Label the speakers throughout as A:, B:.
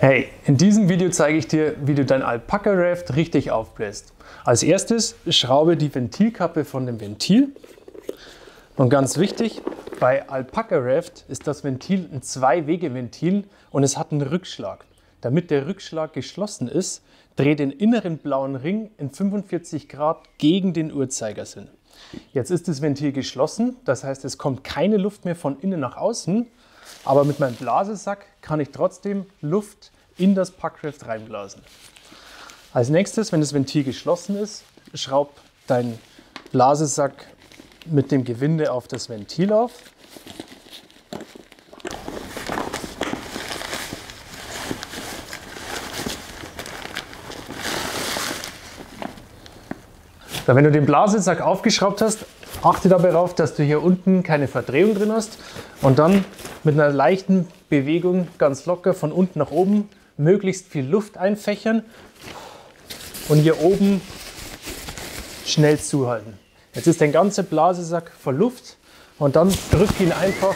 A: Hey, in diesem Video zeige ich dir, wie du dein Alpaka Raft richtig aufbläst. Als erstes schraube die Ventilkappe von dem Ventil. Und ganz wichtig, bei Alpaka Raft ist das Ventil ein Zwei-Wege-Ventil und es hat einen Rückschlag. Damit der Rückschlag geschlossen ist, dreh den inneren blauen Ring in 45 Grad gegen den Uhrzeigersinn. Jetzt ist das Ventil geschlossen, das heißt, es kommt keine Luft mehr von innen nach außen, aber mit meinem Blasesack kann ich trotzdem Luft in das Packraft reinblasen. Als nächstes, wenn das Ventil geschlossen ist, schraub deinen Blasesack mit dem Gewinde auf das Ventil auf. So, wenn du den Blasesack aufgeschraubt hast, achte dabei darauf, dass du hier unten keine Verdrehung drin hast und dann mit einer leichten Bewegung ganz locker von unten nach oben möglichst viel Luft einfächern und hier oben schnell zuhalten. Jetzt ist dein ganzer Blasesack voll Luft und dann drück ihn einfach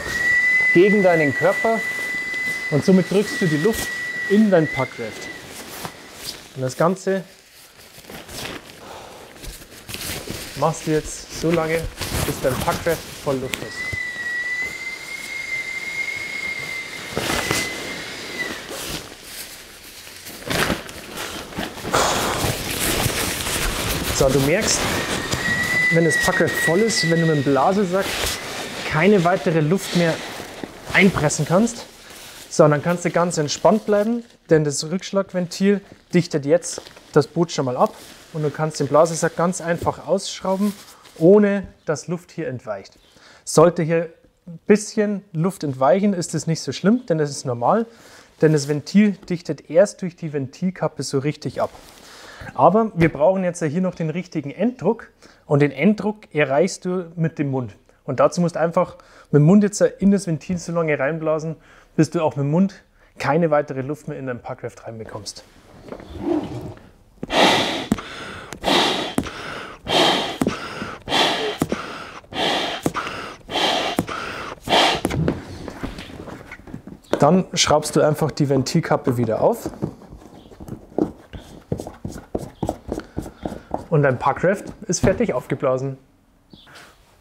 A: gegen deinen Körper und somit drückst du die Luft in dein Packraft. Und das Ganze machst du jetzt so lange, bis dein Packraft voll Luft ist. So, du merkst, wenn das Packraft voll ist, wenn du mit dem Blasesack keine weitere Luft mehr einpressen kannst, so, dann kannst du ganz entspannt bleiben, denn das Rückschlagventil dichtet jetzt das Boot schon mal ab und du kannst den Blasesack ganz einfach ausschrauben, ohne dass Luft hier entweicht. Sollte hier ein bisschen Luft entweichen, ist es nicht so schlimm, denn das ist normal, denn das Ventil dichtet erst durch die Ventilkappe so richtig ab. Aber wir brauchen jetzt hier noch den richtigen Enddruck und den Enddruck erreichst du mit dem Mund. Und dazu musst du einfach mit dem Mund jetzt in das Ventil so lange reinblasen, bis du auch mit dem Mund keine weitere Luft mehr in dein Packraft reinbekommst. Dann schraubst du einfach die Ventilkappe wieder auf. Und dein Packraft ist fertig aufgeblasen.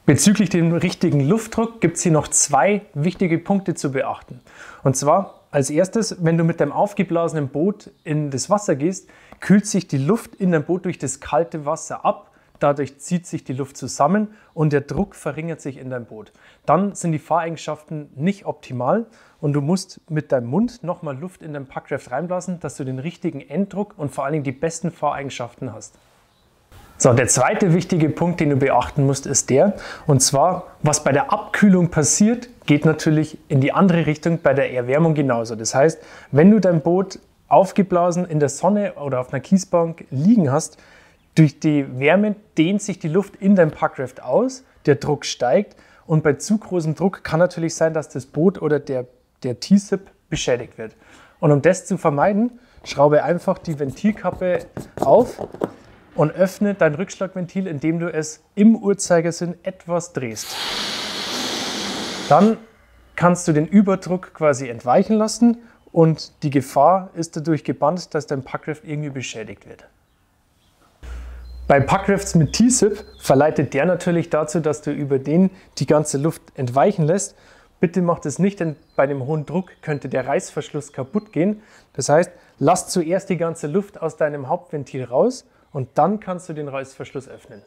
A: Bezüglich dem richtigen Luftdruck gibt es hier noch zwei wichtige Punkte zu beachten. Und zwar als erstes, wenn du mit deinem aufgeblasenen Boot in das Wasser gehst, kühlt sich die Luft in deinem Boot durch das kalte Wasser ab. Dadurch zieht sich die Luft zusammen und der Druck verringert sich in deinem Boot. Dann sind die Fahreigenschaften nicht optimal und du musst mit deinem Mund nochmal Luft in dein Packraft reinblasen, dass du den richtigen Enddruck und vor allen Dingen die besten Fahreigenschaften hast. So, der zweite wichtige Punkt, den du beachten musst, ist der, und zwar, was bei der Abkühlung passiert, geht natürlich in die andere Richtung bei der Erwärmung genauso. Das heißt, wenn du dein Boot aufgeblasen in der Sonne oder auf einer Kiesbank liegen hast, durch die Wärme dehnt sich die Luft in deinem Packraft aus, der Druck steigt und bei zu großem Druck kann natürlich sein, dass das Boot oder der T-Sip beschädigt wird. Und um das zu vermeiden, schraube einfach die Ventilkappe auf und öffne dein Rückschlagventil, indem du es im Uhrzeigersinn etwas drehst. Dann kannst du den Überdruck quasi entweichen lassen und die Gefahr ist dadurch gebannt, dass dein Packraft irgendwie beschädigt wird. Bei Packrafts mit T-Sip verleitet der natürlich dazu, dass du über den die ganze Luft entweichen lässt. Bitte mach das nicht, denn bei dem hohen Druck könnte der Reißverschluss kaputt gehen. Das heißt, lass zuerst die ganze Luft aus deinem Hauptventil raus und dann kannst du den Reißverschluss öffnen.